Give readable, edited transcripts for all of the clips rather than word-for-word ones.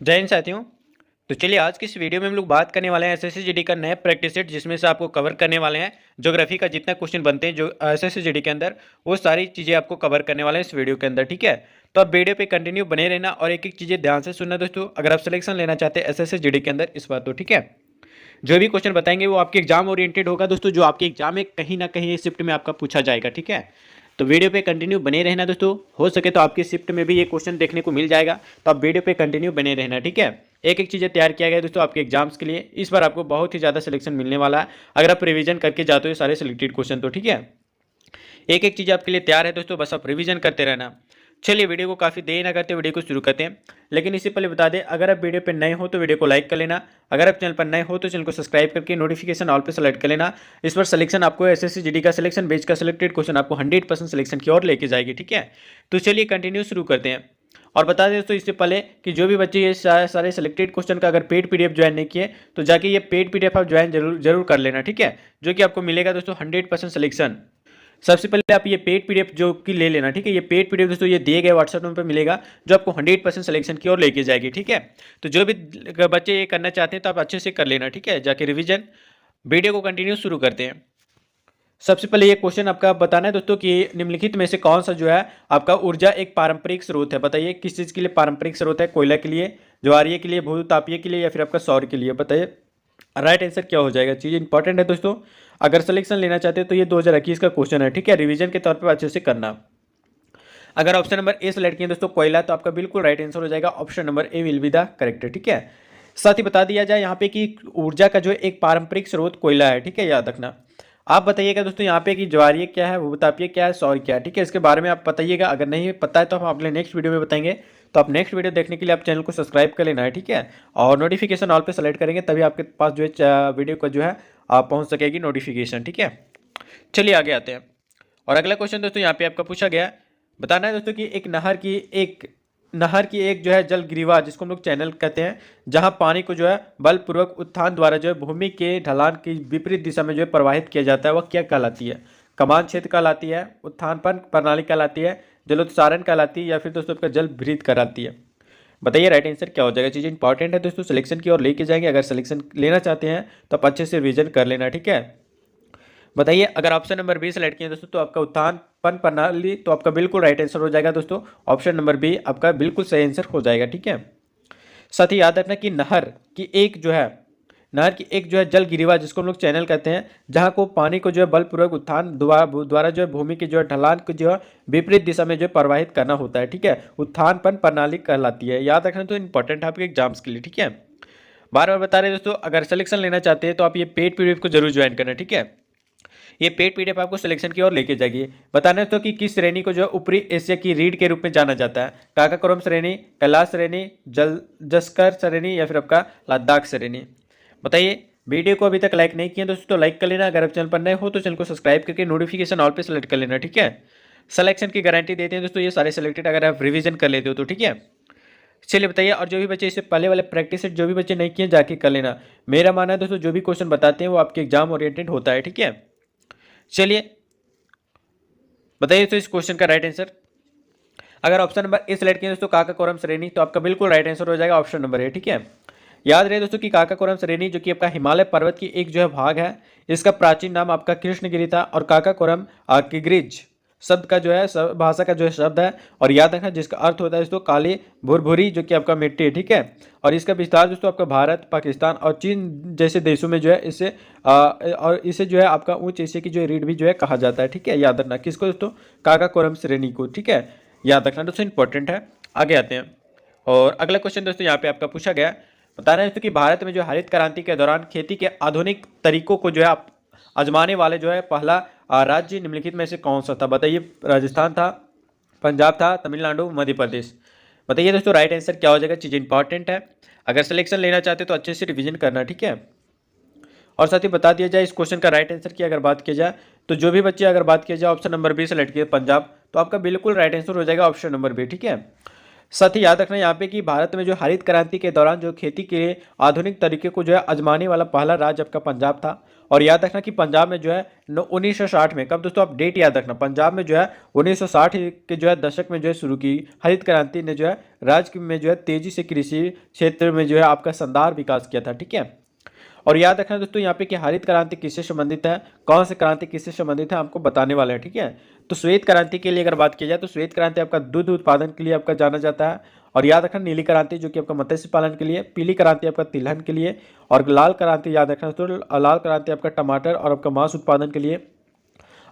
जय हिंद साथियों। तो चलिए आज की इस वीडियो में हम लोग बात करने वाले हैं एसएससी जीडी का नया प्रैक्टिस सेट, जिसमें से आपको कवर करने वाले हैं ज्योग्राफी का जितना क्वेश्चन बनते हैं जो एसएससी जीडी के अंदर, वो सारी चीज़ें आपको कवर करने वाले हैं इस वीडियो के अंदर। ठीक है, तो आप वीडियो पे कंटिन्यू बने रहना और एक एक चीज़ें ध्यान से सुनना दोस्तों, अगर आप सिलेक्शन लेना चाहते हैं एसएससी जीडी के अंदर इस बार। तो ठीक है, जो भी क्वेश्चन बताएंगे वो आपके एग्जाम ओरिएंटेड होगा दोस्तों, जो आपके एग्जाम में कहीं ना कहीं शिफ्ट में आपका पूछा जाएगा। ठीक है, तो वीडियो पे कंटिन्यू बने रहना दोस्तों, हो सके तो आपकी शिफ्ट में भी ये क्वेश्चन देखने को मिल जाएगा, तो आप वीडियो पे कंटिन्यू बने रहना। ठीक है, एक एक चीज़ें तैयार किया गया है दोस्तों आपके एग्जाम्स के लिए। इस बार आपको बहुत ही ज़्यादा सिलेक्शन मिलने वाला है अगर आप रिवीजन करके जाते हो सारे सिलेक्टेड क्वेश्चन। तो ठीक है, एक एक चीज़ आपके लिए तैयार है दोस्तों, बस आप रिवीजन करते रहना। चलिए वीडियो को काफ़ी देर ना करते वीडियो को शुरू करते हैं, लेकिन इससे पहले बता दें, अगर आप वीडियो पर नए हो तो वीडियो को लाइक कर लेना, अगर आप चैनल पर नए हो तो चैनल को सब्सक्राइब करके नोटिफिकेशन ऑल पे सेलेक्ट कर लेना। इस पर सिलेक्शन आपको एसएससी जीडी का सिलेक्शन बेच का सिलेक्टेड क्वेश्चन आपको 100% सिलेक्शन की ओर लेके जाएगी। ठीक है, तो चलिए कंटिन्यू शुरू करते हैं। और बता दें दोस्तों इससे पहले कि जो भी बच्चे ये सारे सिलेक्टेड क्वेश्चन का अगर पेड पीडीएफ ज्वाइन नहीं किए तो जाके ये पेड पीडीएफ आप ज्वाइन जरूर कर लेना। ठीक है, जो कि आपको मिलेगा दोस्तों 100% सिलेक्शन। सबसे पहले आप ये पेड पीडीएफ जो कि ले लेना। ठीक है, ये पेड पीडीएफ दोस्तों ये दिए गए व्हाट्सएप नंबर पर मिलेगा, जो आपको 100% सिलेक्शन की ओर लेके जाएगी। ठीक है, तो जो भी बच्चे ये करना चाहते हैं तो आप अच्छे से कर लेना। ठीक है, जाके रिवीजन। वीडियो को कंटिन्यू शुरू करते हैं। सबसे पहले ये क्वेश्चन आपका बताना है दोस्तों कि निम्नलिखित में से कौन सा जो है आपका ऊर्जा एक पारंपरिक स्रोत है। बताइए किस चीज़ के लिए पारंपरिक स्रोत है, कोयला के लिए, ज्वारीय के लिए, भूतापीय के लिए, या फिर आपका सौर के लिए। बताइए राइट आंसर क्या हो जाएगा। चीज़ इंपॉर्टेंट है दोस्तों, अगर सिलेक्शन लेना चाहते हैं तो ये 2021 का क्वेश्चन है। ठीक है, रिवीजन के तौर पर अच्छे से करना। अगर ऑप्शन नंबर ए सेलेक्ट किए दोस्तों कोयला, तो आपका बिल्कुल राइट आंसर हो जाएगा, option number A will be the correct. ठीक है, साथ ही बता दिया जाए यहाँ पे कि ऊर्जा का जो एक पारंपरिक स्रोत कोयला है। ठीक है, याद रखना। आप बताइएगा दोस्तों यहाँ पे कि ज्वारीय क्या है, भूतापीय क्या है, सौर क्या है। ठीक है, इसके बारे में आप बताइएगा, अगर नहीं पता है तो हम अगले नेक्स्ट वीडियो में बताएंगे। तो आप नेक्स्ट वीडियो देखने के लिए आप चैनल को सब्सक्राइब कर लेना है। ठीक है, और नोटिफिकेशन ऑल पे सेलेक्ट करेंगे तभी आपके पास जो है वीडियो का जो है आप पहुँच सकेगी नोटिफिकेशन। ठीक है, चलिए आगे आते हैं। और अगला क्वेश्चन दोस्तों यहाँ पे आपका पूछा गया, बताना है दोस्तों कि एक जो है जल गिरिवा, जिसको हम लोग चैनल कहते हैं, जहां पानी को जो है बलपूर्वक उत्थान द्वारा जो है भूमि के ढलान की विपरीत दिशा में जो है प्रवाहित किया जाता है, वह क्या कहलाती है। कमान क्षेत्र कहलाती है, उत्थानपन प्रणाली कहलाती है, जलोत्सारण कहलाती है, या फिर दोस्तों आपका जल भृत कहलाती है। बताइए राइट आंसर क्या हो जाएगा। चीज़ें इंपॉर्टेंट है दोस्तों, सिलेक्शन की ओर लेके जाएंगे। अगर सिलेक्शन लेना चाहते हैं तो आप अच्छे से रिविजन कर लेना। ठीक है, बताइए अगर ऑप्शन नंबर बी सेलेक्ट किए दोस्तों तो आपका उत्थानपन प्रणाली, तो आपका बिल्कुल राइट आंसर हो जाएगा दोस्तों, ऑप्शन नंबर बी आपका बिल्कुल सही आंसर हो जाएगा। ठीक है, साथ ही याद रखना कि नहर की एक जो है जल गिरिवा, जिसको हम लोग चैनल कहते हैं, जहाँ को पानी को जो है बलपूर्वक उत्थान द्वारा जो है भूमि की जो है ढलान को जो है विपरीत दिशा में जो है प्रवाहित करना होता है। ठीक है, उत्थानपन प्रणाली कहलाती है। याद रखना तो इंपॉर्टेंट है आपके एग्जाम्स के लिए। ठीक है, बार बार बता रहे हैं दोस्तों, अगर सिलेक्शन लेना चाहते हैं तो आप ये पेड पीडीएफ को जरूर ज्वाइन करना। ठीक है, ये पेड पीडीएफ आपको सिलेक्शन की ओर लेके जाएगी। बताना है तो कि किस श्रेणी को जो है ऊपरी एशिया की रीढ़ के रूप में जाना जाता है। काकाकोरम श्रेणी, कैलाश श्रेणी, जस्कर श्रेणी, या फिर आपका लद्दाख श्रेणी। बताइए, वीडियो को अभी तक लाइक नहीं किया दोस्तों तो लाइक कर लेना, अगर आप चैनल पर नए हो तो चैनल को सब्सक्राइब करके नोटिफिकेशन ऑल पे सेलेक्ट कर लेना। ठीक है, सिलेक्शन की गारंटी देते हैं दोस्तों ये सारे सिलेक्टेड, अगर आप रिविजन कर लेते हो तो। ठीक है, चलिए बताइए, और जो भी बच्चे इससे पहले वाले प्रैक्टिस सेट जो भी बच्चे नहीं किए जाके कर लेना। मेरा मानना है दोस्तों जो भी क्वेश्चन बताते हैं वो आपके एग्जाम ओरिएंटेड होता है। ठीक है, चलिए बताइए तो इस क्वेश्चन का राइट आंसर। अगर ऑप्शन नंबर ए सेलेक्ट किया दोस्तों काकाकोरम श्रेणी, तो आपका बिल्कुल राइट आंसर हो जाएगा, ऑप्शन नंबर ए। ठीक है, याद रहे दोस्तों कि काकाकोरम श्रेणी जो कि आपका हिमालय पर्वत की एक जो है भाग है, इसका प्राचीन नाम आपका कृष्णगिरी था, और काकाकोरम किग्रिज शब्द का जो है भाषा का जो है शब्द है, और याद रखना जिसका अर्थ होता है दोस्तों काली भुरभुरी, जो कि आपका मिट्टी। ठीक है, और इसका विस्तार दोस्तों आपका भारत, पाकिस्तान और चीन जैसे देशों में जो है इसे जो है आपका उच्च एशिया की जो रीढ़ भी जो है कहा जाता है। ठीक है, याद रखना किसको दोस्तों, काकाकोरम श्रेणी को। ठीक है, याद रखना दोस्तों इंपॉर्टेंट है। आगे आते हैं, और अगला क्वेश्चन दोस्तों यहाँ पे आपका पूछा गया, बता रहे हैं दोस्तों कि भारत में जो हरित क्रांति के दौरान खेती के आधुनिक तरीकों को जो है आजमाने वाले जो है पहला राज्य निम्नलिखित में से कौन सा था। बताइए, राजस्थान था, पंजाब था, तमिलनाडु, मध्य प्रदेश। बताइए दोस्तों राइट आंसर क्या हो जाएगा। चीज़ इंपॉर्टेंट है, अगर सिलेक्शन लेना चाहते तो अच्छे से रिवीजन करना। ठीक है, और साथ ही बता दिया जाए इस क्वेश्चन का राइट आंसर की अगर बात की जाए तो जो भी बच्चे अगर बात किया जाए ऑप्शन नंबर बी सेलेक्ट किए पंजाब, तो आपका बिल्कुल राइट आंसर हो जाएगा ऑप्शन नंबर बी। ठीक है, साथ ही याद रखना यहाँ पे कि भारत में जो हरित क्रांति के दौरान जो खेती के आधुनिक तरीके को जो है आजमाने वाला पहला राज्य आपका पंजाब था। और याद रखना कि पंजाब में जो है 1960 में, कब दोस्तों आप डेट याद रखना, पंजाब में जो है 1960 के जो है दशक में जो है शुरू की हरित क्रांति ने जो है राज्य में जो है तेजी से कृषि क्षेत्र में जो है आपका शानदार विकास किया था। ठीक है। और याद रखना दोस्तों यहाँ पे कि हरित क्रांति किससे संबंधित है, कौन सी क्रांति किससे संबंधित है, आपको बताने वाले हैं। ठीक है। तो श्वेत क्रांति के लिए अगर बात की जाए तो श्वेत क्रांति आपका दूध उत्पादन के लिए आपका जाना जाता है। और याद रखना नीली क्रांति जो कि आपका मत्स्य पालन के लिए, पीली क्रांति आपका तिलहन के लिए, और लाल क्रांति याद रखना दोस्तों, लाल क्रांति आपका टमाटर और आपका मांस उत्पादन के लिए,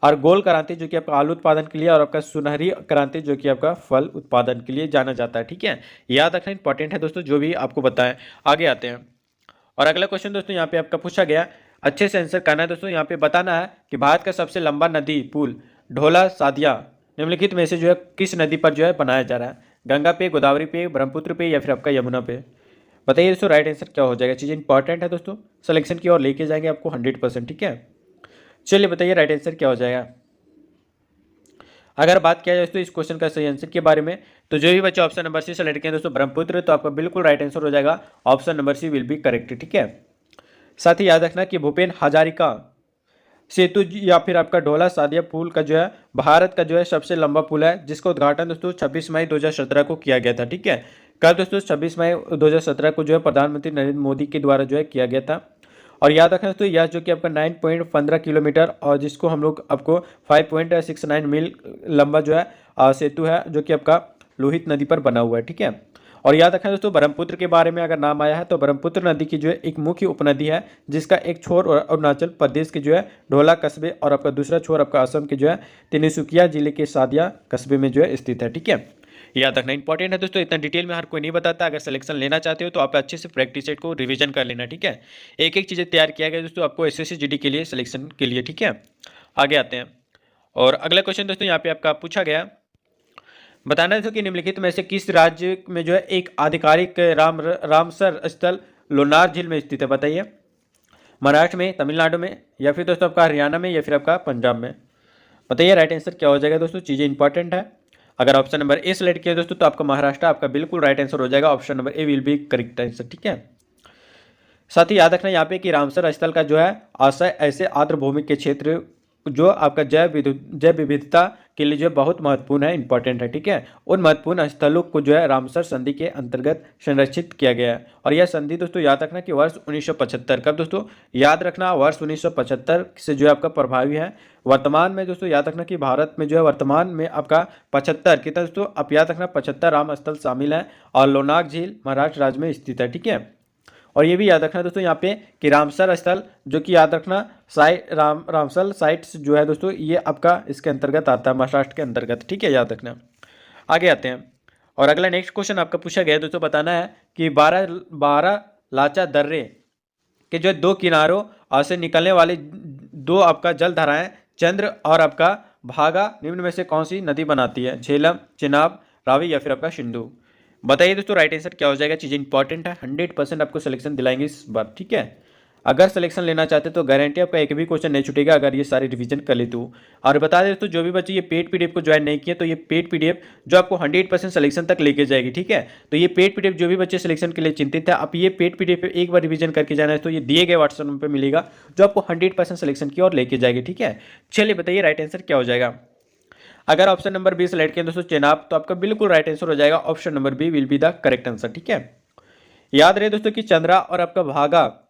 और गोल क्रांति जो कि आपका आलू उत्पादन के लिए, और आपका सुनहरी क्रांति जो कि आपका फल उत्पादन के लिए जाना जाता है। ठीक है। याद रखना इंपॉर्टेंट है दोस्तों, जो भी आपको बताएं। आगे आते हैं और अगला क्वेश्चन दोस्तों यहाँ पे आपका पूछा गया, अच्छे से आंसर करना है दोस्तों। यहाँ पे बताना है कि भारत का सबसे लंबा नदी पुल ढोला सादिया निम्नलिखित में से जो है किस नदी पर जो है बनाया जा रहा है, गंगा पे, गोदावरी पे, ब्रह्मपुत्र पे, या फिर आपका यमुना पे। बताइए दोस्तों राइट आंसर क्या हो जाएगा। चीज़ें इंपॉर्टेंट है दोस्तों, सिलेक्शन की ओर लेके जाएंगे आपको 100%। ठीक है। चलिए बताइए राइट आंसर क्या हो जाएगा। अगर बात किया जाए दोस्तों इस क्वेश्चन का सही आंसर के बारे में, तो जो भी बच्चे ऑप्शन नंबर सी सेलेक्ट किए दोस्तों ब्रह्मपुत्र, तो आपका बिल्कुल राइट आंसर हो जाएगा, option number C will be correct. ठीक है। साथ ही याद रखना कि भूपेन हजारिका सेतु या फिर आपका ढोला सादिया पुल का जो है भारत का जो है सबसे लंबा पुल है, जिसका उद्घाटन दोस्तों 26 मई 2017 को किया गया था। ठीक है। कल दोस्तों 26 मई 2017 को जो है प्रधानमंत्री नरेंद्र मोदी के द्वारा जो है किया गया था। और याद रखना दोस्तों यह जो कि आपका 9.15 किलोमीटर और जिसको हम लोग आपको 5.69 मील लंबा जो है सेतु है, जो कि आपका लोहित नदी पर बना हुआ है। ठीक है। और याद रखना दोस्तों ब्रह्मपुत्र के बारे में अगर नाम आया है तो ब्रह्मपुत्र नदी की जो है एक मुख्य उपनदी है, जिसका एक छोर अरुणाचल प्रदेश के जो है ढोला कस्बे और आपका दूसरा छोर आपका असम के जो है तिनसुकिया जिले के सादिया कस्बे में जो है स्थित है। ठीक है। याद रखना इंपॉर्टेंट है दोस्तों, इतना डिटेल में हर कोई नहीं बताता। अगर सिलेक्शन लेना चाहते हो तो आप अच्छे से प्रैक्टिस सेट को रिवीजन कर लेना। ठीक है। एक एक चीज़ें तैयार किया गया दोस्तों आपको एसएससी जीडी के लिए सिलेक्शन के लिए। ठीक है। आगे आते हैं और अगला क्वेश्चन दोस्तों यहाँ पे आपका पूछा गया, बताना है कि निम्नलिखित में से किस राज्य में जो है एक आधिकारिक रामसर स्थल लोनार झील में स्थित है। बताइए, महाराष्ट्र में, तमिलनाडु में, या फिर दोस्तों आपका हरियाणा में, या फिर आपका पंजाब में। बताइए राइट आंसर क्या हो जाएगा दोस्तों। चीज़ें इंपॉर्टेंट है। अगर ऑप्शन नंबर ए सेलेक्ट किया दोस्तों तो आपका महाराष्ट्र आपका बिल्कुल राइट आंसर हो जाएगा, option number A will be correct answer. ठीक है। साथ ही याद रखना यहाँ पे कि रामसर स्थल का जो है आशय ऐसे आर्द्र भूमि के क्षेत्र जो आपका जैव विविधता के लिए जो बहुत महत्वपूर्ण है, इंपॉर्टेंट है। ठीक है। उन महत्वपूर्ण स्थलों को जो है रामसर संधि के अंतर्गत संरक्षित किया गया है। और यह संधि दोस्तों याद रखना कि वर्ष 1975, कब दोस्तों याद रखना, वर्ष 1975 से जो है आपका प्रभावी है। वर्तमान में दोस्तों याद रखना कि भारत में जो है वर्तमान में आपका 75 कितना दोस्तों आप याद रखना 75 राम स्थल शामिल है, और लोनार झील महाराष्ट्र राज्य में स्थित है। ठीक है। और ये भी याद रखना दोस्तों यहाँ पे कि रामसर स्थल जो कि याद रखना रामसर साइट्स जो है दोस्तों ये आपका इसके अंतर्गत आता है, महाराष्ट्र के अंतर्गत। ठीक है। याद रखना। आगे आते हैं और अगला नेक्स्ट क्वेश्चन आपका पूछा गया है दोस्तों, बताना है कि 12 लाचा दर्रे के जो दो किनारों से निकलने वाली दो आपका जल धाराएं चंद्र और आपका भागा निम्न में से कौन सी नदी बनाती है, झेलम, चिनाब, रावी, या फिर आपका सिंधु। बताइए दोस्तों राइट आंसर क्या हो जाएगा। चीज़ें इंपॉर्टेंट है, 100% आपको सिलेक्शन दिलाएंगे इस बार। ठीक है। अगर सिलेक्शन लेना चाहते तो गारंटी आपका एक भी क्वेश्चन नहीं छूटेगा अगर ये सारी रिवीजन कर ले तो। और बता दें दोस्तों जो भी बच्चे ये पेड पीडीएफ को ज्वाइन नहीं किए तो ये पेड पीडीएफ जो आपको 100% सिलेक्शन तक लेके जाएगी। ठीक है। तो ये पेड पीडीएफ जो भी बच्चे सिलेक्शन के लिए चिंतित है, आप ये पेड पीडीएफ एक बार रिवीजन करके जाना है तो ये दिए गए व्हाट्सएप नंबर पर मिलेगा, जो आपको 100% सिलेक्शन की ओर लेके जाएगी। ठीक है। चलिए बताइए राइट आंसर क्या हो जाएगा। अगर ऑप्शन नंबर बी सेलेक्ट किया दोस्तों चेनाब, तो आपका बिल्कुल राइट आंसर हो जाएगा, option number B will be the correct answer. ठीक है। याद रहे दोस्तों कि चंद्रा और आपका भागा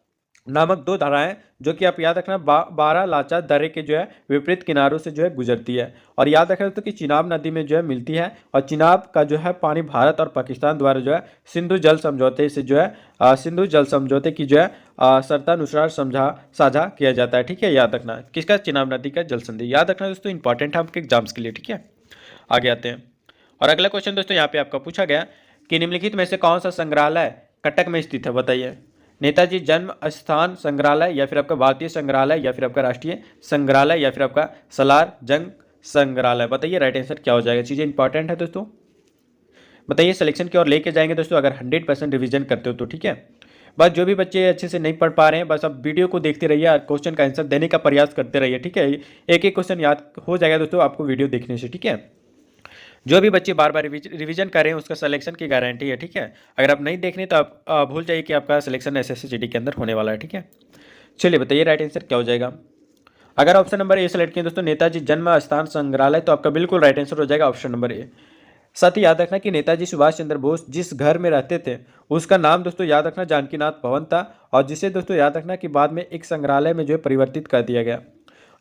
नामक दो धाराएं जो कि आप याद रखना 12 लाचा दर्रे के जो है विपरीत किनारों से जो है गुजरती है। और याद रखना दोस्तों कि चिनाब नदी में जो है मिलती है, और चिनाब का जो है पानी भारत और पाकिस्तान द्वारा जो है सिंधु जल समझौते से जो है सिंधु जल समझौते की जो है शर्तानुसार साझा किया जाता है। ठीक है। याद रखना किसका, चिनाब नदी का जल संधि। याद रखना दोस्तों इंपॉर्टेंट है आपके एग्जाम्स के लिए। ठीक है। आगे आते हैं और अगला क्वेश्चन दोस्तों यहाँ पे आपका पूछा गया कि निम्नलिखित में से कौन सा संग्रहालय कटक में स्थित है। बताइए, नेताजी जन्म स्थान संग्रहालय, या फिर आपका भारतीय संग्रहालय, या फिर आपका राष्ट्रीय संग्रहालय, या फिर आपका सलार जंग संग्रहालय। बताइए राइट आंसर क्या हो जाएगा। चीज़ें इंपॉर्टेंट है दोस्तों, बताइए सिलेक्शन की ओर लेके जाएंगे दोस्तों अगर 100% रिवीजन करते हो तो। ठीक है। बस जो भी बच्चे अच्छे से नहीं पढ़ पा रहे हैं बस आप वीडियो को देखते रहिए और क्वेश्चन का आंसर देने का प्रयास करते रहिए। ठीक है। एक एक क्वेश्चन याद हो जाएगा दोस्तों आपको वीडियो देखने से। ठीक है। जो भी बच्चे बार बार रिवीजन करें उसका सिलेक्शन की गारंटी है, ठीक है। अगर आप नहीं देख रहे तो आप भूल जाइए कि आपका सिलेक्शन एसएससी के अंदर होने वाला है, ठीक है। चलिए बताइए राइट आंसर क्या हो जाएगा। अगर ऑप्शन नंबर ए सेलेक्ट किए दोस्तों नेताजी जन्म स्थान संग्रहालय, तो आपका बिल्कुल राइट आंसर हो जाएगा ऑप्शन नंबर ए। साथ ही याद रखना कि नेताजी सुभाष चंद्र बोस जिस घर में रहते थे उसका नाम दोस्तों याद रखना जानकीनाथ भवन था, और जिसे दोस्तों याद रखना कि बाद में एक संग्रहालय में जो है परिवर्तित कर दिया गया।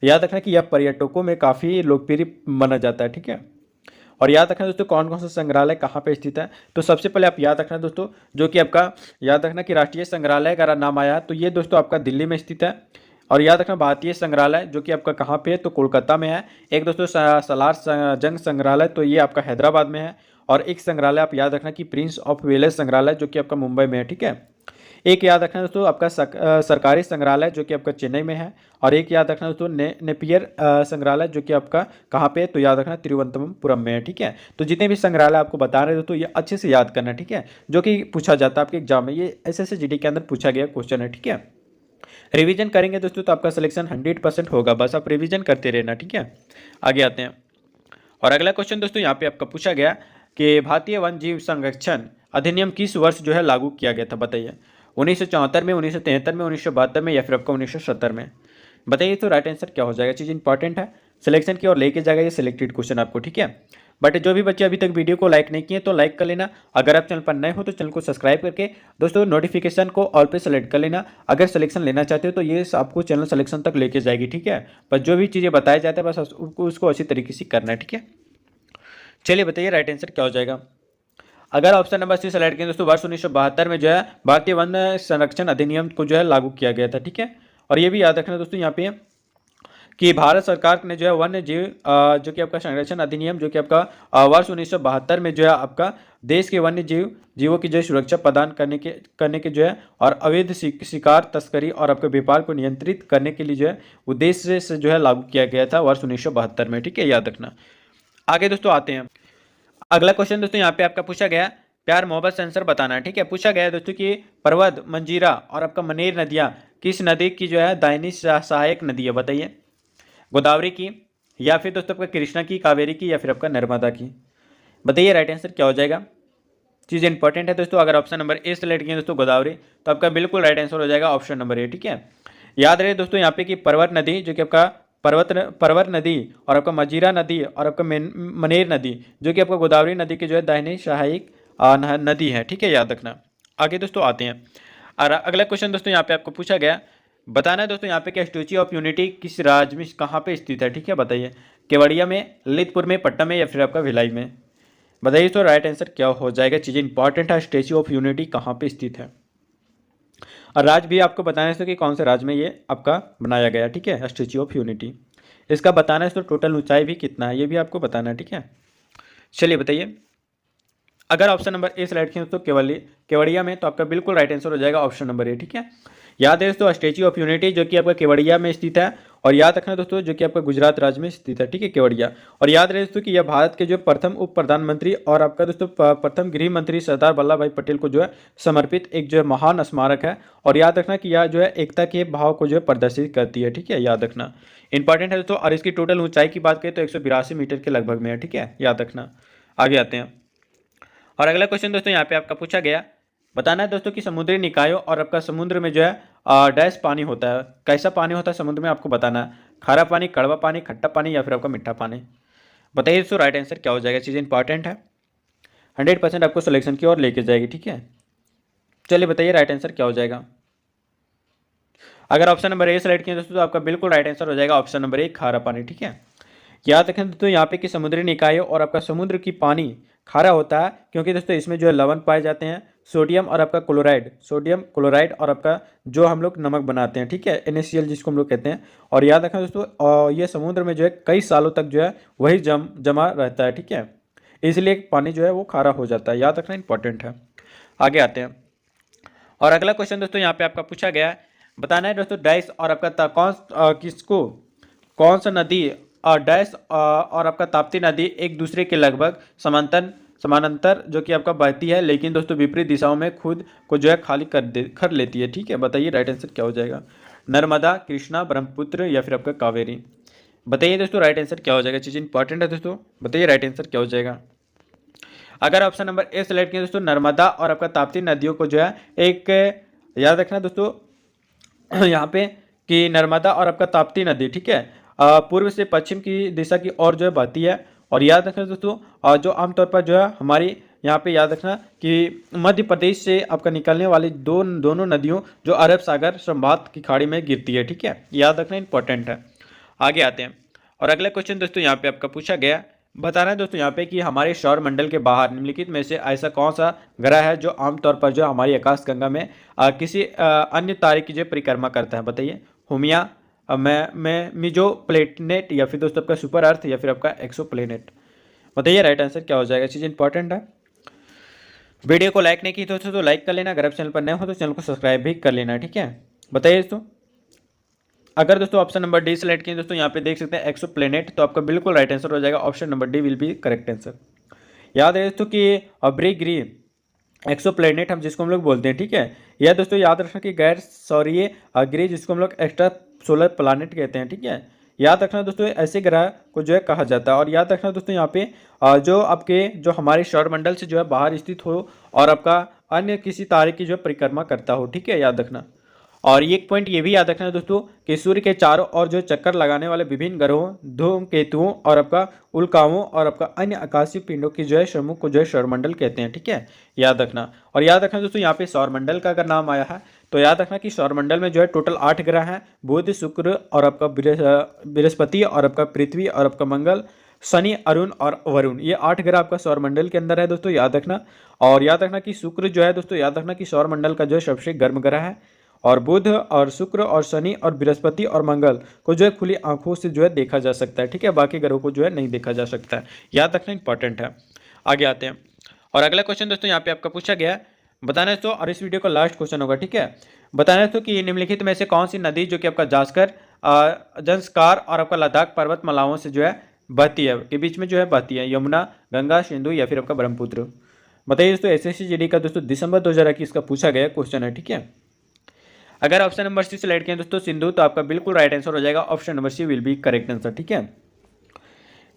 याद रखना कि यह पर्यटकों में काफ़ी लोकप्रिय माना जाता है, ठीक है। और याद रखना दोस्तों कौन कौन सा संग्रहालय कहाँ पे स्थित है, तो सबसे पहले आप याद रखना दोस्तों जो कि आपका याद रखना कि राष्ट्रीय संग्रहालय का नाम आया तो ये दोस्तों आपका दिल्ली में स्थित है। और याद रखना भारतीय संग्रहालय जो कि आपका कहाँ पे है, तो कोलकाता में है। एक दोस्तों सालार जंग संग्रहालय, तो ये आपका हैदराबाद में है। और एक संग्रहालय आप याद रखना कि प्रिंस ऑफ वेल्स संग्रहालय जो कि आपका मुंबई में है, ठीक है। एक याद रखना दोस्तों आपका सरकारी संग्रहालय जो कि आपका चेन्नई में है। और एक याद रखना दोस्तों नेपियर संग्रहालय जो कि आपका कहाँ पे है, तो याद रखना तिरुवनंतपुरम में है, ठीक है। तो जितने भी संग्रहालय आपको बता रहे हो दोस्तों ये अच्छे से याद करना, ठीक है, जो कि पूछा जाता है आपके एग्जाम में, ये एसएससी जीडी के अंदर पूछा गया क्वेश्चन है, ठीक है। रिवीजन करेंगे दोस्तों तो आपका सिलेक्शन 100% होगा, बस आप रिवीजन करते रहना, ठीक है। आगे आते हैं और अगला क्वेश्चन दोस्तों यहाँ पे आपका पूछा गया कि भारतीय वन जीव संरक्षण अधिनियम किस वर्ष जो है लागू किया गया था, बताइए। 1974 में, 1973 में, 1972 में, या फिर आपका 1970 में, बताइए। तो राइट आंसर क्या हो जाएगा, चीज़ इंपॉर्टेंट है, सिलेक्शन की ओर लेके जाएगा ये सिलेक्टेड क्वेश्चन आपको, ठीक है। बट जो भी बच्चे अभी तक वीडियो को लाइक नहीं किए तो लाइक कर लेना। अगर आप चैनल पर नए हो तो चैनल को सब्सक्राइब करके दोस्तों नोटिफिकेशन को ऑल पे सेलेक्ट कर लेना। अगर सिलेक्शन लेना चाहते हो तो ये आपको चैनल सिलेक्शन तक लेके जाएगी, ठीक है। बस जो भी चीज़ें बताई जाती है बस उसको अच्छी तरीके से करना है, ठीक है। चलिए बताइए राइट आंसर क्या हो जाएगा। अगर ऑप्शन नंबर सी सेलेक्ट करें दोस्तों वर्ष 1972 में जो है भारतीय वन संरक्षण अधिनियम को जो है लागू किया गया था, ठीक है। और ये भी याद रखना दोस्तों यहाँ पे कि भारत सरकार ने जो है वन्य जीव जो कि आपका संरक्षण अधिनियम जो कि आपका वर्ष 1972 में जो है आपका देश के वन्य जीवों की जो सुरक्षा प्रदान करने के जो है और अवैध शिकार तस्करी और आपके व्यापार को नियंत्रित करने के लिए जो है उद्देश्य से जो है लागू किया गया था वर्ष 1972 में, ठीक है, याद रखना। आगे दोस्तों आते हैं अगला क्वेश्चन दोस्तों यहाँ पे आपका पूछा गया प्यार मोहब्बत से आंसर बताना है, ठीक है। पूछा गया है दोस्तों कि पर्वत मंजीरा और आपका मनेर नदियाँ किस नदी की जो है दाहिनी सहायक नदी है, बताइए। गोदावरी की, या फिर दोस्तों आपका कृष्णा की, कावेरी की, या फिर आपका नर्मदा की, बताइए राइट आंसर क्या हो जाएगा। चीज़ इंपॉर्टेंट है दोस्तों, अगर ऑप्शन नंबर ए सेलेक्ट किए दोस्तों गोदावरी तो आपका बिल्कुल राइट आंसर हो जाएगा ऑप्शन नंबर ए, ठीक है। याद रहे दोस्तों यहाँ पे कि पर्वत नदी जो कि आपका परवर नदी और आपका मजीरा नदी और आपका मनेर नदी जो कि आपका गोदावरी नदी की जो है दाहिनी सहायक नदी है, ठीक है, याद रखना। आगे दोस्तों आते हैं और अगला क्वेश्चन दोस्तों यहाँ पे आपको पूछा गया बताना है दोस्तों यहाँ पे क्या स्टैच्यू ऑफ यूनिटी किस राज्य में कहाँ पे स्थित है, ठीक है, बताइए। केवड़िया में, ललितपुर में, पटना में, या फिर आपका भिलाई में, बताइए। तो राइट आंसर क्या हो जाएगा। चीज़ें इंपॉर्टेंट है, स्टैच्यू ऑफ यूनिटी कहाँ पे स्थित है और राज्य भी आपको बताना है कि कौन से राज्य में ये आपका बनाया गया, ठीक है, स्टैच्यू ऑफ यूनिटी। इसका बताना है तो टोटल ऊंचाई भी कितना है ये भी आपको बताना है, ठीक है। चलिए बताइए अगर ऑप्शन नंबर ए सेलेक्ट किया तो केवड़िया में, तो आपका बिल्कुल राइट आंसर हो जाएगा ऑप्शन नंबर ए, ठीक है। याद है दोस्तों स्टैच्यू ऑफ यूनिटी जो कि आपका केवड़िया में स्थित है, और याद रखना दोस्तों जो कि आपका गुजरात राज्य में स्थित है, ठीक है, केवड़िया। और याद रहे दोस्तों कि यह भारत के जो प्रथम उप प्रधानमंत्री और आपका दोस्तों प्रथम गृह मंत्री सरदार वल्लभ भाई पटेल को जो है समर्पित एक जो है महान स्मारक है। और याद रखना कि यह जो है एकता के भाव को जो है प्रदर्शित करती है, ठीक है, याद रखना इंपॉर्टेंट है दोस्तों। और इसकी टोटल ऊंचाई की बात करें तो 182 मीटर के लगभग में है, ठीक है, याद रखना। आगे आते हैं और अगला क्वेश्चन दोस्तों यहाँ पे आपका पूछा गया बताना है दोस्तों कि समुद्री निकायों और आपका समुद्र में जो है डैश पानी होता है, कैसा पानी होता है समुद्र में, आपको बताना है। खारा पानी, कड़वा पानी, खट्टा पानी, या फिर आपका मीठा पानी, बताइए दोस्तों राइट आंसर क्या हो जाएगा। चीज़ें इंपॉर्टेंट है, 100% आपको सिलेक्शन की ओर लेके जाएगी, ठीक है। चलिए बताइए राइट आंसर क्या हो जाएगा। अगर ऑप्शन नंबर ए सेलेक्ट किया दोस्तों तो आपका बिल्कुल राइट आंसर हो जाएगा ऑप्शन नंबर ए, खारा पानी, ठीक है। याद रखें दोस्तों यहाँ पे कि समुद्री निकायों और आपका समुद्र की पानी खारा होता है क्योंकि दोस्तों इसमें जो है लवण पाए जाते हैं, सोडियम और आपका क्लोराइड और आपका जो हम लोग नमक बनाते हैं, ठीक है, NaCl जिसको हम लोग कहते हैं। और याद रखें दोस्तों ये समुद्र में जो है कई सालों तक जो है वही जमा रहता है, ठीक है, इसलिए पानी जो है वो खारा हो जाता है, याद रखना इंपॉर्टेंट है। आगे आते हैं और अगला क्वेश्चन दोस्तों यहाँ पे आपका पूछा गया है बताना है दोस्तों डैश और आपका कौन सा नदी और डैश और आपका ताप्ती नदी एक दूसरे के लगभग समानांतर जो कि आपका बहती है लेकिन दोस्तों विपरीत दिशाओं में खुद को जो है खाली कर लेती है, ठीक है, बताइए राइट आंसर क्या हो जाएगा। नर्मदा, कृष्णा, ब्रह्मपुत्र, या फिर आपका कावेरी, बताइए दोस्तों राइट आंसर क्या हो जाएगा, चीज़ इंपॉर्टेंट है दोस्तों, बताइए राइट आंसर क्या हो जाएगा। अगर ऑप्शन नंबर ए सेलेक्ट किया दोस्तों, नर्मदा और आपका ताप्ती नदियों को जो है एक, याद रखना दोस्तों यहाँ पे कि नर्मदा और आपका ताप्ती नदी, ठीक है, पूर्व से पश्चिम की दिशा की ओर जो है बहती है। और याद रखना दोस्तों जो आमतौर पर जो है हमारी यहाँ पे याद रखना कि मध्य प्रदेश से आपका निकलने वाली दोनों नदियों जो अरब सागर संवाद की खाड़ी में गिरती है, ठीक है, याद रखना इंपॉर्टेंट है। आगे आते हैं और अगला क्वेश्चन दोस्तों यहाँ पे आपका पूछा गया, बताना है दोस्तों यहाँ पे कि हमारे सौर मंडल के बाहर निम्नलिखित में से ऐसा कौन सा ग्रह है जो आमतौर पर जो हमारी आकाश गंगा में किसी अन्य तारे की जो परिक्रमा करता है, बताइए। हुमिया, मैं मिजो प्लेनेट, या फिर दोस्तों आपका सुपर अर्थ, या फिर आपका एक्सो प्लेनेट, बताइए राइट आंसर क्या हो जाएगा, चीज़ इंपॉर्टेंट है। वीडियो को लाइक नहीं की दोस्तों तो लाइक कर लेना, अगर आप चैनल पर नए हो तो चैनल को सब्सक्राइब भी कर लेना, ठीक है। बताइए दोस्तों, अगर दोस्तों ऑप्शन नंबर डी सेलेक्ट किए दोस्तों यहाँ पे देख सकते हैं एक्सो प्लेनेट, तो आपका बिल्कुल राइट आंसर हो जाएगा, option number D will be correct answer. याद है दोस्तों कि अब्रीग्री एक्सो प्लेनेट हम जिसको हम लोग बोलते हैं, ठीक है, यह दोस्तों याद रखना कि गैर सौरीय गृह जिसको हम लोग एक्स्ट्रा सोलर प्लानेट कहते हैं, ठीक है। याद रखना दोस्तों ऐसे ग्रह को जो है कहा जाता है। और याद रखना दोस्तों यहाँ पे जो आपके जो हमारे सौरमंडल से जो है बाहर स्थित हो और आपका अन्य किसी तारे की जो है परिक्रमा करता हो, ठीक है, याद रखना। और एक पॉइंट ये भी याद रखना दोस्तों कि सूर्य के चारों ओर जो चक्कर लगाने वाले विभिन्न ग्रहों, धूमकेतुओं और आपका उल्काओं और आपका अन्य आकाशीय पिंडों की जो है समूह को जो है सौरमंडल कहते हैं, ठीक है, याद रखना। और याद रखना दोस्तों यहाँ पे सौरमंडल का अगर नाम आया है तो याद रखना कि सौरमंडल में जो है टोटल 8 ग्रह हैं, बुध, शुक्र और आपका बृहस्पति और आपका पृथ्वी और आपका मंगल, शनि, अरुण और वरुण, ये 8 ग्रह आपका सौरमंडल के अंदर है दोस्तों, याद रखना। और याद रखना कि शुक्र जो है दोस्तों, याद रखना कि सौरमंडल का जो है सबसे गर्म ग्रह है। और बुध और शुक्र और शनि और बृहस्पति और मंगल को जो है खुली आंखों से जो है देखा जा सकता है, ठीक है, बाकी ग्रहों को जो है नहीं देखा जा सकता है, याद रखना इंपॉर्टेंट है। आगे आते हैं और अगला क्वेश्चन दोस्तों यहाँ पे आपका पूछा गया है, बताना है तो, और इस वीडियो का लास्ट क्वेश्चन होगा, ठीक है। बताना है तो कि निम्नलिखित में से कौन सी नदी जो कि आपका जास्कर, जंस्कार और आपका लद्दाख पर्वतमालाओं से जो है बहती है, के बीच में जो है बहती है, यमुना, गंगा, सिंधु या फिर आपका ब्रह्मपुत्र, बताइए दोस्तों। एसएससी जीडी का दोस्तों दिसंबर 2021 का पूछा गया क्वेश्चन है, ठीक है। अगर ऑप्शन नंबर सी सेलेक्ट किया दोस्तों सिंधु, तो आपका बिल्कुल राइट आंसर हो जाएगा, option number C will be correct answer, ठीक है।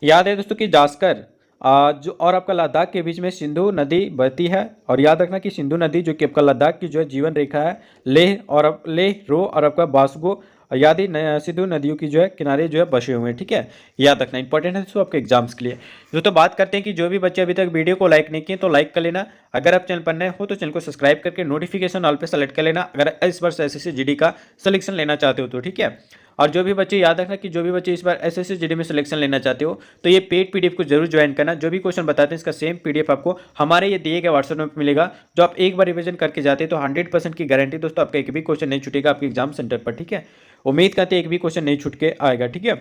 याद है दोस्तों कि जास्कर जो और आपका लद्दाख के बीच में सिंधु नदी बहती है। और याद रखना कि सिंधु नदी जो कि आपका लद्दाख की जो है जीवन रेखा है, लेह और लेह, रो और आपका बासगो आदि सिंधु नदियों की जो है किनारे जो है बसे हुए हैं, ठीक है, याद रखना इंपॉर्टेंट है दोस्तों आपके एग्जाम्स के लिए। दोस्तों बात करते हैं कि जो भी बच्चे अभी तक वीडियो को लाइक नहीं किए तो लाइक कर लेना, अगर आप चैनल पर नए हो तो चैनल को सब्सक्राइब करके नोटिफिकेशन ऑल पे सेलेक्ट कर लेना, अगर इस वर्ष एसएससी जीडी का सिलेक्शन लेना चाहते हो तो, ठीक है। और जो भी बच्चे, याद रखना कि जो भी बच्चे इस बार एसएससी जीडी में सिलेक्शन लेना चाहते हो तो ये पेड पीडीएफ को जरूर ज्वाइन करना, जो भी क्वेश्चन बताते हैं इसका सेम पीडीएफ आपको हमारे ये दिए गए व्हाट्सएप में मिलेगा, जो आप एक बार रिवीजन करके जाते हैं तो 100% की गारंटी दोस्तों आपका एक भी क्वेश्चन नहीं छूटेगा आपके एग्जाम सेंटर पर, ठीक है। उम्मीद करते हैं एक भी क्वेश्चन नहीं छूट के आएगा, ठीक है।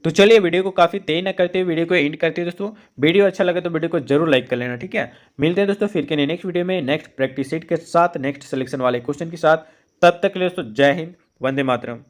तो चलिए वीडियो को काफ़ी तेज न करते हुए वीडियो को एंड करते हैं दोस्तों। वीडियो अच्छा लगे तो वीडियो को जरूर लाइक कर लेना, ठीक है। मिलते हैं दोस्तों फिर के नेक्स्ट वीडियो में नेक्स्ट प्रैक्टिस सेट के साथ, नेक्स्ट सिलेक्शन वाले क्वेश्चन के साथ। तब तक के लिए दोस्तों जय हिंद, वंदे मातरम।